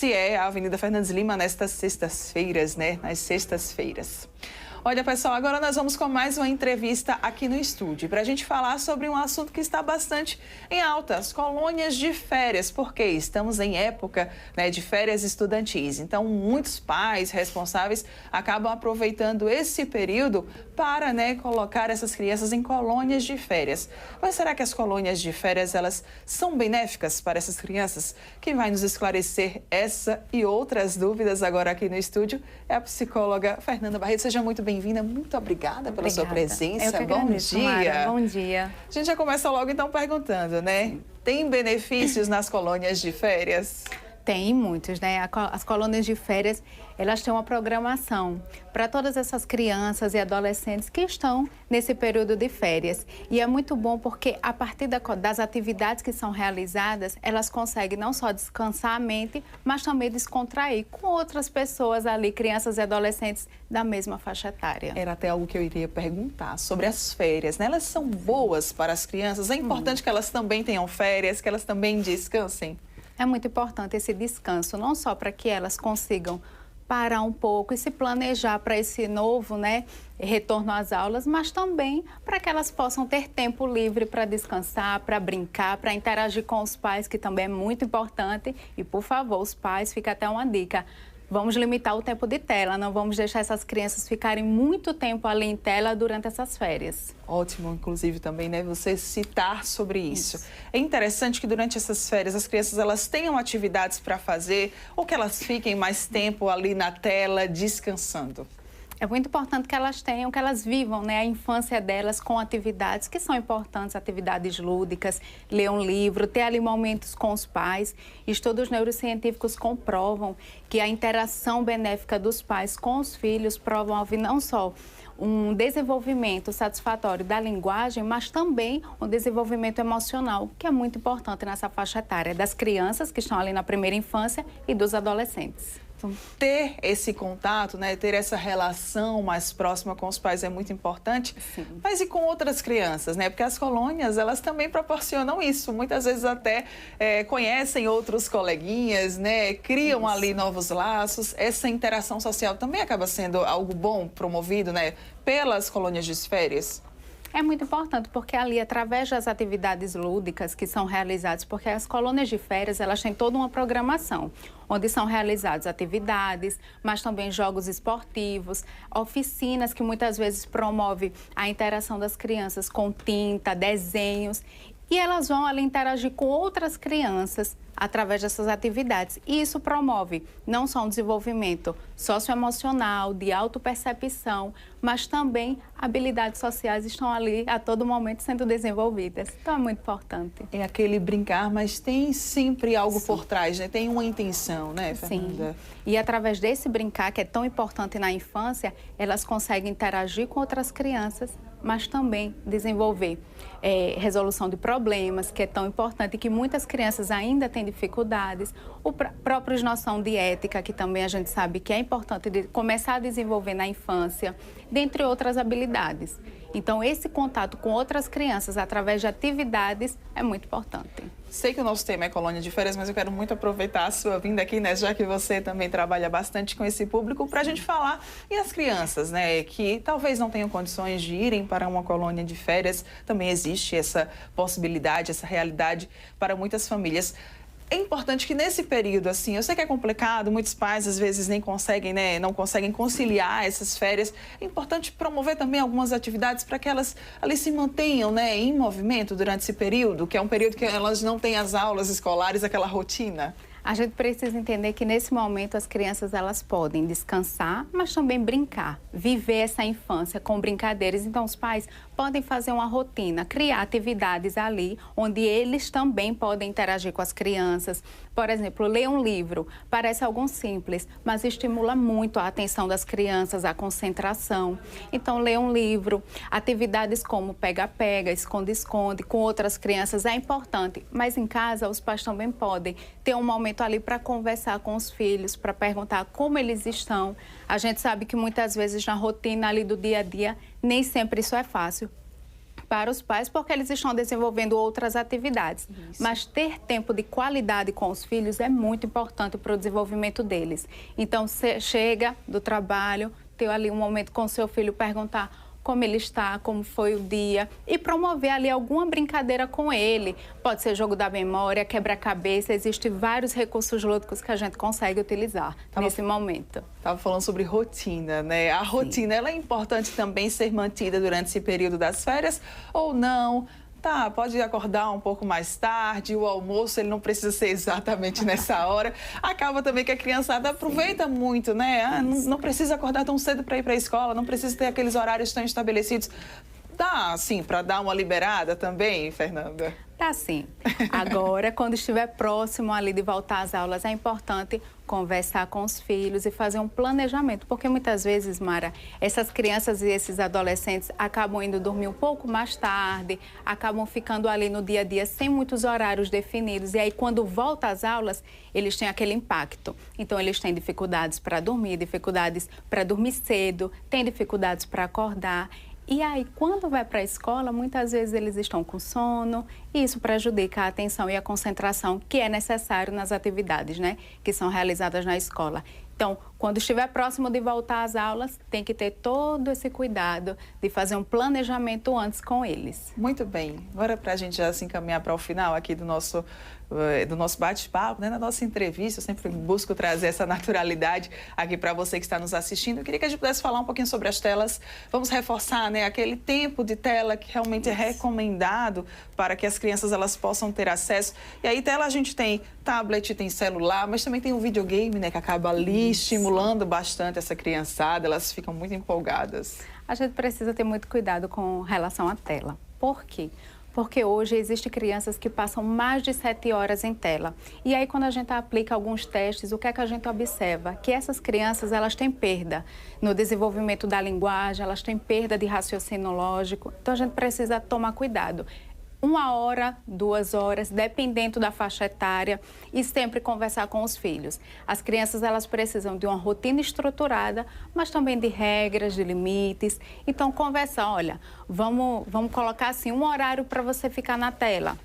Se é a Avenida Fernandes Lima nestas sextas-feiras, né? Nas sextas-feiras. Olha, pessoal, agora nós vamos com mais uma entrevista aqui no estúdio para a gente falar sobre um assunto que está bastante em alta, as colônias de férias, porque estamos em época, né, de férias estudantis. Então, muitos pais responsáveis acabam aproveitando esse período para, né, colocar essas crianças em colônias de férias. Mas será que as colônias de férias, elas são benéficas para essas crianças? Quem vai nos esclarecer essa e outras dúvidas agora aqui no estúdio é a psicóloga Fernanda Barreto. Seja muito bem-vinda, muito obrigada pela sua presença. Eu que agradeço, bom dia. Mara. Bom dia. A gente já começa logo então perguntando, né? Tem benefícios nas colônias de férias? Tem muitos, né? As colônias de férias, elas têm uma programação para todas essas crianças e adolescentes que estão nesse período de férias. E é muito bom porque a partir das atividades que são realizadas, elas conseguem não só descansar a mente, mas também descontrair com outras pessoas ali, crianças e adolescentes da mesma faixa etária. Era até algo que eu iria perguntar sobre as férias, né? Elas são boas para as crianças? É importante que elas também tenham férias, que elas também descansem? É muito importante esse descanso, não só para que elas consigam parar um pouco e se planejar para esse novo, né, retorno às aulas, mas também para que elas possam ter tempo livre para descansar, para brincar, para interagir com os pais, que também é muito importante. E, por favor, os pais, fica até uma dica. Vamos limitar o tempo de tela, não vamos deixar essas crianças ficarem muito tempo ali em tela durante essas férias. Ótimo, inclusive, também, né, você citar sobre isso. É interessante que durante essas férias as crianças elas tenham atividades para fazer ou que elas fiquem mais tempo ali na tela descansando. É muito importante que elas tenham, que elas vivam, né, a infância delas com atividades que são importantes, atividades lúdicas, ler um livro, ter ali momentos com os pais. Estudos neurocientíficos comprovam que a interação benéfica dos pais com os filhos promove não só um desenvolvimento satisfatório da linguagem, mas também um desenvolvimento emocional, que é muito importante nessa faixa etária das crianças que estão ali na primeira infância e dos adolescentes. Então, ter esse contato, né, ter essa relação mais próxima com os pais é muito importante. Sim. Mas e com outras crianças, né? Porque as colônias, elas também proporcionam isso. Muitas vezes até conhecem outros coleguinhas, né? Criam ali novos laços. Essa interação social também acaba sendo algo bom promovido, né, pelas colônias de férias. É muito importante porque ali, através das atividades lúdicas que são realizadas, porque as colônias de férias, elas têm toda uma programação, onde são realizadas atividades, mas também jogos esportivos, oficinas que muitas vezes promovem a interação das crianças com tinta, desenhos, e elas vão ali interagir com outras crianças através dessas atividades. E isso promove não só um desenvolvimento socioemocional, de autopercepção, mas também habilidades sociais estão ali a todo momento sendo desenvolvidas. Então é muito importante. É aquele brincar, mas tem sempre algo por trás, né? Tem uma intenção, né, Fernanda? Sim. E através desse brincar, que é tão importante na infância, elas conseguem interagir com outras crianças, mas também desenvolver resolução de problemas, que é tão importante e que muitas crianças ainda têm dificuldades. O próprio noção de ética, que também a gente sabe que é importante começar a desenvolver na infância, dentre outras habilidades. Então, esse contato com outras crianças através de atividades é muito importante. Sei que o nosso tema é colônia de férias, mas eu quero muito aproveitar a sua vinda aqui, né, já que você também trabalha bastante com esse público, para a gente falar e as crianças, né, que talvez não tenham condições de irem para uma colônia de férias. Também existe essa possibilidade, essa realidade para muitas famílias. É importante que nesse período, assim, eu sei que é complicado, muitos pais às vezes nem conseguem, né, não conseguem conciliar essas férias. É importante promover também algumas atividades para que elas ali se mantenham, né, em movimento durante esse período, que é um período que elas não têm as aulas escolares, aquela rotina. A gente precisa entender que nesse momento as crianças elas podem descansar, mas também brincar, viver essa infância com brincadeiras. Então os pais podem fazer uma rotina, criar atividades ali onde eles também podem interagir com as crianças. Por exemplo, ler um livro, parece algo simples, mas estimula muito a atenção das crianças, a concentração. Então ler um livro, atividades como pega-pega, esconde-esconde com outras crianças é importante, mas em casa os pais também podem ter um momento ali para conversar com os filhos, para perguntar como eles estão. A gente sabe que muitas vezes na rotina ali do dia a dia, nem sempre isso é fácil. para os pais, porque eles estão desenvolvendo outras atividades. Isso. Mas ter tempo de qualidade com os filhos é muito importante para o desenvolvimento deles. Então, você chega do trabalho, ter ali um momento com seu filho, perguntar como ele está, como foi o dia, e promover ali alguma brincadeira com ele. Pode ser jogo da memória, quebra-cabeça, existem vários recursos lúdicos que a gente consegue utilizar nesse momento. Estava falando sobre rotina, né? A rotina, ela é importante também ser mantida durante esse período das férias ou não? Tá, pode acordar um pouco mais tarde, o almoço ele não precisa ser exatamente nessa hora. Acaba também que a criançada aproveita muito, né? Ah, não precisa acordar tão cedo para ir para a escola, não precisa ter aqueles horários tão estabelecidos. Dá, assim, para dar uma liberada também, Fernanda? Tá sim. Agora, quando estiver próximo ali de voltar às aulas, é importante conversar com os filhos e fazer um planejamento, porque muitas vezes, Mara, essas crianças e esses adolescentes acabam indo dormir um pouco mais tarde, acabam ficando ali no dia a dia sem muitos horários definidos, e aí quando volta às aulas, eles têm aquele impacto. Então, eles têm dificuldades para dormir, dificuldades para dormir cedo, têm dificuldades para acordar. E aí, quando vai para a escola, muitas vezes eles estão com sono e isso prejudica a atenção e a concentração que é necessário nas atividades, né, que são realizadas na escola. Então, quando estiver próximo de voltar às aulas, tem que ter todo esse cuidado de fazer um planejamento antes com eles. Muito bem. Agora, para a gente já se encaminhar para o final aqui do nosso bate-papo, né? Na nossa entrevista, eu sempre busco trazer essa naturalidade aqui para você que está nos assistindo. Eu queria que a gente pudesse falar um pouquinho sobre as telas. Vamos reforçar, né, aquele tempo de tela que realmente é recomendado para que as crianças elas possam ter acesso. E aí, tela a gente tem tablet, tem celular, mas também tem um videogame, né, que acaba ali estimulando bastante essa criançada, elas ficam muito empolgadas. A gente precisa ter muito cuidado com relação à tela. Por quê? Porque hoje existem crianças que passam mais de 7 horas em tela. E aí, quando a gente aplica alguns testes, o que é que a gente observa? Que essas crianças, elas têm perda no desenvolvimento da linguagem, elas têm perda de raciocínio lógico. Então, a gente precisa tomar cuidado. 1 hora, 2 horas, dependendo da faixa etária, e sempre conversar com os filhos. As crianças, elas precisam de uma rotina estruturada, mas também de regras, de limites. Então, conversar, olha, vamos colocar assim um horário para você ficar na tela,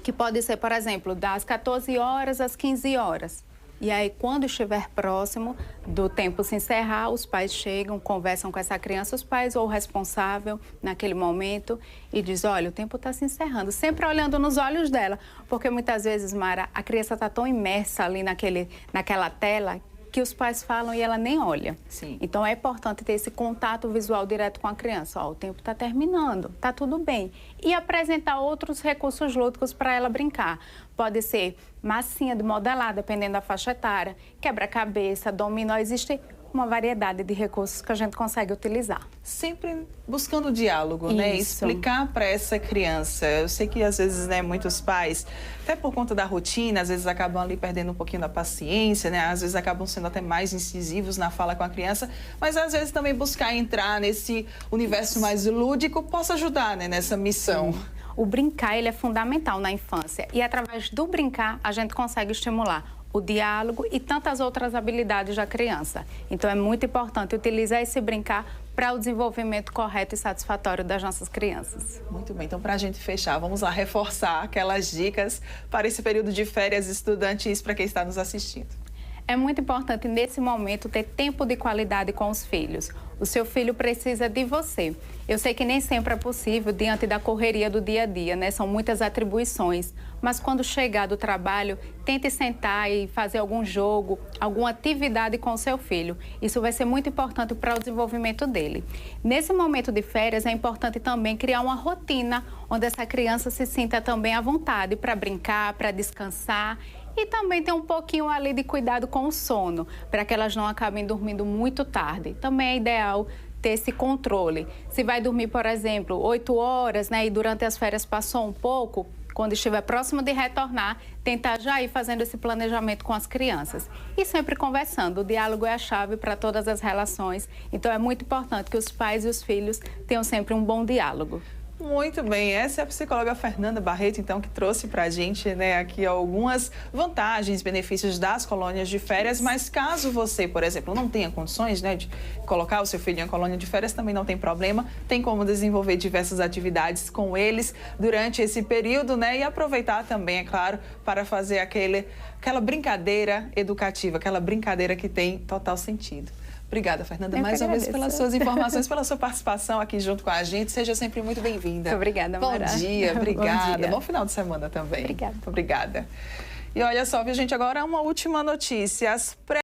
que pode ser, por exemplo, das 14 horas às 15 horas. E aí, quando estiver próximo do tempo se encerrar, os pais chegam, conversam com essa criança, os pais ou o responsável naquele momento e diz, olha, o tempo está se encerrando, sempre olhando nos olhos dela, porque muitas vezes, Mara, a criança está tão imersa ali naquela tela que os pais falam e ela nem olha. Sim. Então, é importante ter esse contato visual direto com a criança. Ó, o tempo está terminando, está tudo bem. E apresentar outros recursos lúdicos para ela brincar. Pode ser massinha de modelar, dependendo da faixa etária, quebra-cabeça, dominó, existe uma variedade de recursos que a gente consegue utilizar. Sempre buscando diálogo, né? Explicar para essa criança. Eu sei que às vezes, né, muitos pais, até por conta da rotina, às vezes acabam ali perdendo um pouquinho da paciência, né? Às vezes acabam sendo até mais incisivos na fala com a criança, mas às vezes também buscar entrar nesse universo mais lúdico possa ajudar, né, nessa missão. Sim. O brincar, ele é fundamental na infância e através do brincar a gente consegue estimular o diálogo e tantas outras habilidades da criança. Então, é muito importante utilizar esse brincar para o desenvolvimento correto e satisfatório das nossas crianças. Muito bem, então para a gente fechar, vamos lá reforçar aquelas dicas para esse período de férias estudantis para quem está nos assistindo. É muito importante, nesse momento, ter tempo de qualidade com os filhos. O seu filho precisa de você. Eu sei que nem sempre é possível diante da correria do dia a dia, né? São muitas atribuições. Mas quando chegar do trabalho, tente sentar e fazer algum jogo, alguma atividade com o seu filho. Isso vai ser muito importante para o desenvolvimento dele. Nesse momento de férias, é importante também criar uma rotina onde essa criança se sinta também à vontade para brincar, para descansar. E também ter um pouquinho ali de cuidado com o sono, para que elas não acabem dormindo muito tarde. Também é ideal ter esse controle. Se vai dormir, por exemplo, 8 horas, né, e durante as férias passou um pouco, quando estiver próximo de retornar, tentar já ir fazendo esse planejamento com as crianças. E sempre conversando. O diálogo é a chave para todas as relações. Então, é muito importante que os pais e os filhos tenham sempre um bom diálogo. Muito bem, essa é a psicóloga Fernanda Barreto, então, que trouxe para a gente, né, aqui algumas vantagens, benefícios das colônias de férias, mas caso você, por exemplo, não tenha condições, né, de colocar o seu filho em uma colônia de férias, também não tem problema, tem como desenvolver diversas atividades com eles durante esse período, né, e aproveitar também, é claro, para fazer aquela brincadeira educativa, aquela brincadeira que tem total sentido. Obrigada, Fernanda, mais uma vez pelas suas informações, pela sua participação aqui junto com a gente. Seja sempre muito bem-vinda. Obrigada, Mara. Bom dia, obrigada. Bom dia. Bom final de semana também. Obrigada. Obrigada. E olha só, viu, gente, agora uma última notícia.